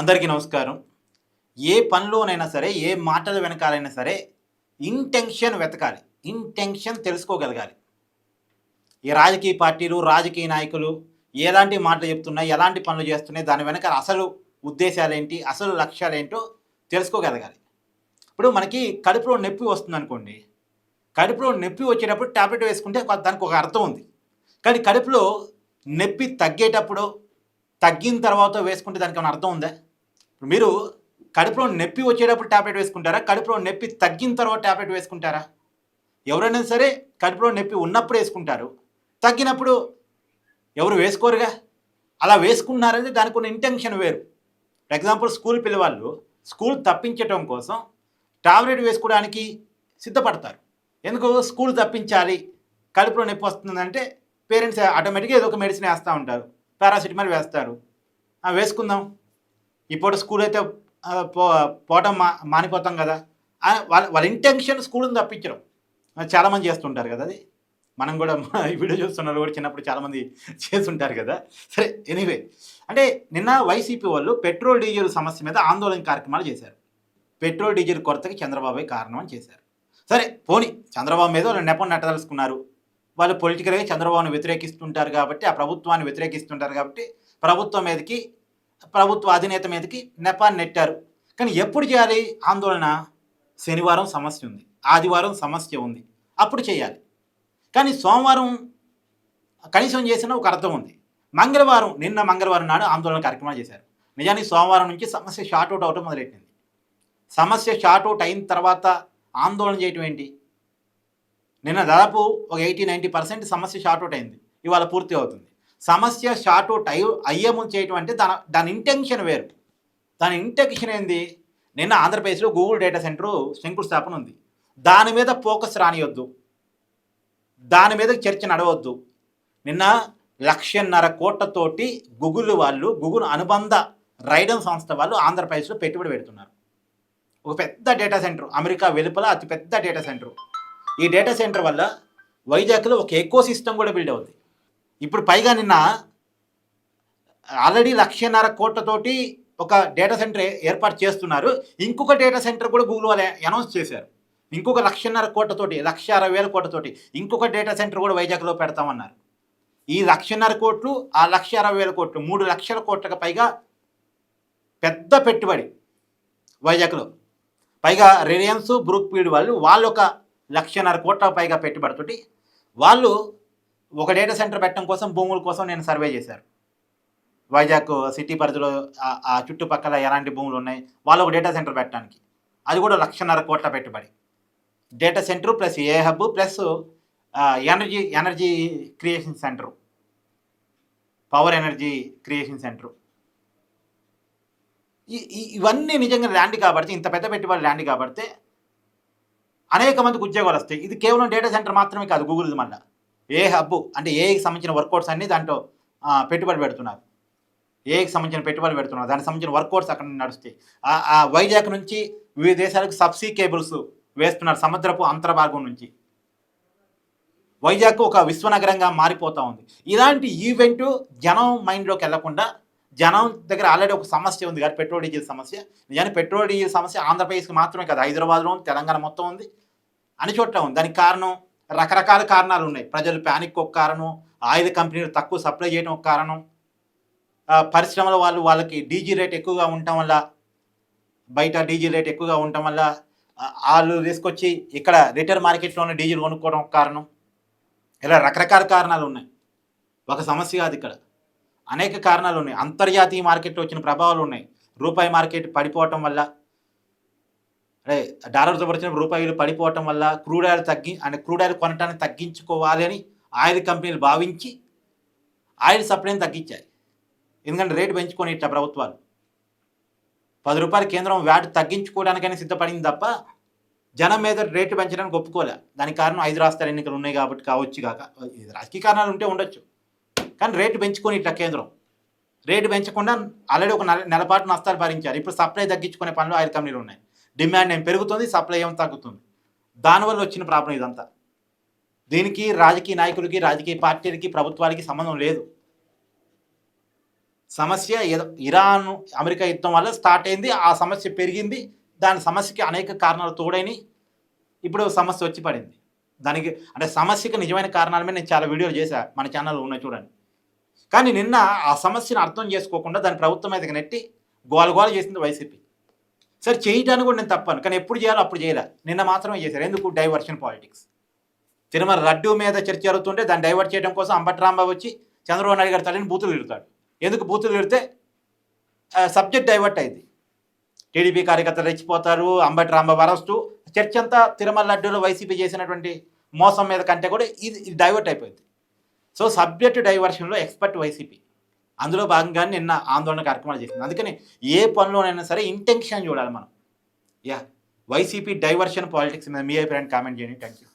అందరికీ నమస్కారం. ఏ పనిలోనైనా సరే, ఏ మాటల వెనకాలైనా సరే, ఇంటెన్షన్ వెతకాలి. ఇంటెన్షన్ తెలుసుకోగలగాలి. ఈ రాజకీయ పార్టీలు, రాజకీయ నాయకులు ఎలాంటి మాటలు చెప్తున్నాయి, ఎలాంటి పనులు చేస్తున్నాయి, దాని వెనకాల అసలు ఉద్దేశాలేంటి, అసలు లక్ష్యాలేంటో తెలుసుకోగలగాలి. ఇప్పుడు మనకి కడుపులో నొప్పి వస్తుందనుకోండి. కడుపులో నొప్పి వచ్చేటప్పుడు టాబ్లెట్ వేసుకుంటే దానికి ఒక అర్థం ఉంది. కానీ కడుపులో నొప్పి తగ్గేటప్పుడు, తగ్గిన తర్వాత వేసుకుంటే దానికి ఏమైనా అర్థం ఉందా? మీరు కడుపులో నొప్పి వచ్చేటప్పుడు టాబ్లెట్ వేసుకుంటారా? కడుపులో నొప్పి తగ్గిన తర్వాత టాబ్లెట్ వేసుకుంటారా? ఎవరైనా సరే కడుపులో నొప్పి ఉన్నప్పుడు వేసుకుంటారు. తగ్గినప్పుడు ఎవరు వేసుకోరుగా. అలా వేసుకున్నారంటే దానికి ఉన్న ఇంటెన్షన్ వేరు. ఫర్ ఎగ్జాంపుల్ స్కూల్ పిల్లవాళ్ళు స్కూల్ తప్పించటం కోసం టాబ్లెట్ వేసుకోవడానికి సిద్ధపడతారు. ఎందుకు? స్కూల్ తప్పించాలి, కడుపులో నొప్పి వస్తుందంటే పేరెంట్స్ ఆటోమేటిక్గా ఏదో ఒక మెడిసిన్ వేస్తూ ఉంటారు. పారాసిటమాల్ వేస్తారు. వేసుకుందాం, ఇప్పుడు స్కూల్ అయితే పోవటం మానిపోతాం కదా. వాళ్ళ ఇంటెన్షన్ స్కూల్ని తప్పించడం. చాలామంది చేస్తుంటారు కదా అది. మనం కూడా ఈ వీడియో చూస్తున్నారు కూడా చిన్నప్పుడు చాలామంది చేస్తుంటారు కదా. సరే, ఎనీవే, అంటే నిన్న వైసీపీ వాళ్ళు పెట్రోల్ డీజిల్ సమస్య మీద ఆందోళన కార్యక్రమాలు చేశారు. పెట్రోల్ డీజిల్ కొరతకి చంద్రబాబే కారణం అని చేశారు. సరే పోనీ, చంద్రబాబు మీద వాళ్ళు నెపం నెట్టదలుచుకున్నారు. వాళ్ళు పొలిటికల్గా చంద్రబాబును వ్యతిరేకిస్తుంటారు కాబట్టి, ఆ ప్రభుత్వాన్ని వ్యతిరేకిస్తుంటారు కాబట్టి ప్రభుత్వం మీదకి, ప్రభుత్వ అధినేత మీదకి నెపాన్ని నెట్టారు. కానీ ఎప్పుడు చేయాలి ఆందోళన? శనివారం సమస్య ఉంది, ఆదివారం సమస్య ఉంది, అప్పుడు చేయాలి. కానీ సోమవారం కనీసం చేసిన ఒక అర్థం ఉంది. నిన్న మంగళవారం నాడు ఆందోళన కార్యక్రమాలు చేశారు. నిజానికి సోమవారం నుంచి సమస్య షార్ట్ అవుట్ అవటం మొదలెట్టింది. సమస్య షార్ట్ అవుట్ అయిన తర్వాత ఆందోళన చేయటం ఏంటి? నిన్న దాదాపు ఒక 80-90% సమస్య షార్ట్ అవుట్ అయింది. ఇవాళ పూర్తి అవుతుంది. సమస్య షార్ట్ అవుట్ అయ్యే ముందు చేయటం అంటే దాని ఇంటెన్షన్ వేరు. దాని ఇంటెన్షన్ ఏంది? నిన్న ఆంధ్రప్రదేశ్లో గూగుల్ డేటా సెంటర్ శంకుస్థాపన ఉంది. దాని మీద ఫోకస్ రానియొద్దు, దాని మీద చర్చ నడవద్దు. నిన్న 1.5 కోట్లతోటి గూగుల్ అనుబంధ రైడన్ సంస్థ వాళ్ళు ఆంధ్రప్రదేశ్లో పెట్టుబడి పెడుతున్నారు. ఒక పెద్ద డేటా సెంటర్, అమెరికా వెలుపల అతి పెద్ద డేటా సెంటర్. ఈ డేటా సెంటర్ వల్ల వైజాగ్లో ఒక ఎకో సిస్టమ్ కూడా బిల్డ్ అవుతుంది. ఇప్పుడు పైగా నిన్న ఆల్రెడీ 1.5 కోట్లతోటి ఒక డేటా సెంటర్ ఏర్పాటు చేస్తున్నారు. ఇంకొక డేటా సెంటర్ కూడా గూగుల్ వాళ్ళు అనౌన్స్ చేశారు. ఇంకొక 1.5 కోట్లతోటి, 1,60,000 కోట్లతోటి ఇంకొక డేటా సెంటర్ కూడా వైజాగ్లో పెడతామన్నారు. ఈ 1.5 కోట్లు, ఆ 1,60,000 కోట్లు, 3 లక్షల కోట్లకు పైగా పెద్ద పెట్టుబడి వైజాగ్లో. పైగా రిలయన్స్, బ్రూక్ఫీల్డ్ వాళ్ళు ఒక 1.5 కోట్ల పైగా పెట్టుబడితోటి వాళ్ళు ఒక డేటా సెంటర్ పెట్టడం కోసం భూముల కోసం నేను సర్వే చేశారు. వైజాగ్ సిటీ పరిధిలో ఆ చుట్టుపక్కల ఎలాంటి భూములు ఉన్నాయి, వాళ్ళు ఒక డేటా సెంటర్ పెట్టడానికి. అది కూడా 1.5 కోట్ల పెట్టుబడి. Data center plus a hub plus energy creation center, power energy creation center. ఇవన్నీ నిజంగా ల్యాండ్ కాబట్టి, ఇంత పెద్ద పెట్టుబడి ల్యాండ్ కాబట్టి అనేక మందికి ఉద్యోగాలు వస్తాయి. ఇది కేవలం డేటా సెంటర్ మాత్రమే కాదు, గూగుల్ది మళ్ళీ ఏ హబ్ అంటే ఏఐకి సంబంధించిన వర్కౌట్స్ అన్నీ దాంట్లో పెట్టుబడి పెడుతున్నారు. ఏఐకి సంబంధించిన పెట్టుబడి పెడుతున్నారు, దానికి సంబంధించిన వర్కౌట్స్ అక్కడ నడుస్తాయి. వైజాగ్ నుంచి వివిధ దేశాలకు సబ్సీ కేబుల్స్ వేస్తున్నారు, సముద్రపు అంతర్భాగం నుంచి. వైజాగ్ ఒక విశ్వనగరంగా మారిపోతూ ఉంది. ఇలాంటి ఈవెంట్ జనం మైండ్లోకి వెళ్లకుండా, జనం దగ్గర ఆల్రెడీ ఒక సమస్య ఉంది కదా, పెట్రోల్ డీజిల్ సమస్య. నిజానికి పెట్రోల్ డీజిల్ సమస్య ఆంధ్రప్రదేశ్కి మాత్రమే కాదు, హైదరాబాద్లో ఉంది, తెలంగాణ మొత్తం ఉంది, అన్ని చోట్ల ఉంది. దానికి కారణం రకరకాల కారణాలు ఉన్నాయి. ప్రజలు ప్యానిక్ ఒక కారణం, ఆయుధ కంపెనీలు తక్కువ సప్లై చేయడం ఒక కారణం, పరిశ్రమల వాళ్ళకి డీజిల్ రేట్ ఎక్కువగా ఉండటం వల్ల, బయట డీజిల్ రేట్ ఎక్కువగా ఉండటం వల్ల వాళ్ళు తీసుకొచ్చి ఇక్కడ రిటైల్ మార్కెట్లోనే డీజిల్ కొనుక్కోవడం ఒక కారణం. ఇలా రకరకాల కారణాలు ఉన్నాయి. ఒక సమస్య కాదు, ఇక్కడ అనేక కారణాలు ఉన్నాయి. అంతర్జాతీయ మార్కెట్లో వచ్చిన ప్రభావాలు ఉన్నాయి. రూపాయి మార్కెట్ పడిపోవటం వల్ల, డాలర్తో పడిచిన రూపాయలు పడిపోవటం వల్ల క్రూడ్ ఆయిల్ కొనటాన్ని తగ్గించుకోవాలి అని ఆయిల్ కంపెనీలు భావించి ఆయిల్ సప్లైని తగ్గించాయి. ఎందుకంటే రేటు పెంచుకొని ఇట్లా ప్రభుత్వాలు 10 రూపాయలు కేంద్రం వ్యాట్ తగ్గించుకోవడానికైనా సిద్ధపడింది తప్ప జనం మీద రేటు పెంచడానికి ఒప్పుకోలే. దానికి కారణం 5 రాష్ట్రాల ఎన్నికలు ఉన్నాయి కాబట్టి కావచ్చు కాక, రాజకీయ కారణాలు ఉంటే ఉండొచ్చు. కానీ రేటు పెంచుకొని ఇట్లా కేంద్రం రేటు పెంచకుండా ఆల్రెడీ ఒక నెల పాటు నష్టాలు భరించారు. ఇప్పుడు సప్లై తగ్గించుకునే పనులు ఆయిల్ కంపెనీలు ఉన్నాయి. డిమాండ్ ఏం పెరుగుతుంది, సప్లై ఏం తగ్గుతుంది. దానివల్ల వచ్చిన ప్రాబ్లం ఇదంతా. దీనికి రాజకీయ నాయకులకి, రాజకీయ పార్టీలకి, ప్రభుత్వాలకి సంబంధం లేదు. సమస్య ఏదో ఇరాన్ అమెరికా యుద్ధం వల్ల స్టార్ట్ అయింది, ఆ సమస్య పెరిగింది, దాని సమస్యకి అనేక కారణాలు తోడైనవి, ఇప్పుడు సమస్య వచ్చి పడింది. దానికి అంటే సమస్యకి నిజమైన కారణాల మీద నేను చాలా వీడియోలు చేశా, మన ఛానల్లో ఉన్నాయి చూడండి. కానీ నిన్న ఆ సమస్యను అర్థం చేసుకోకుండా దాని ప్రభుత్వం మీదకి నెట్టి గోల చేసింది వైసీపీ. సరే చేయటానికి కూడా నేను తప్పాను, కానీ ఎప్పుడు చేయాలో అప్పుడు చేయలే, నిన్న మాత్రమే చేశారు. ఎందుకు? Diversion politics. తిరుమల లడ్డు మీద చర్చ జరుగుతుంటే దాన్ని డైవర్ట్ చేయడం కోసం అంబటి రాంబాబు వచ్చి చంద్రబాబు నాయుడు గారి తల్లిని బూతులు తిడతాడు. ఎందుకు బూతులు తిడితే సబ్జెక్ట్ డైవర్ట్ అయింది, టీడీపీ కార్యకర్తలు రెచ్చిపోతారు, అంబటి రాంబాబు అరెస్టు, చర్చ అంతా తిరుమల లడ్డూలో వైసీపీ చేసినటువంటి మోసం మీద కంటే కూడా ఇది డైవర్ట్ అయిపోయింది. సో సబ్జెక్ట్ డైవర్షన్లో ఎక్స్పర్ట్ వైసీపీ. అందులో భాగంగానే నిన్న ఆందోళన కార్యక్రమాలు చేసింది. అందుకని ఏ పనిలోనైనా సరే ఇంటెన్షన్ చూడాలి మనం. వైసీపీ డైవర్షన్ పాలిటిక్స్ మీద మీ అభిప్రాయాన్ని కామెంట్ చేయండి. Thank you.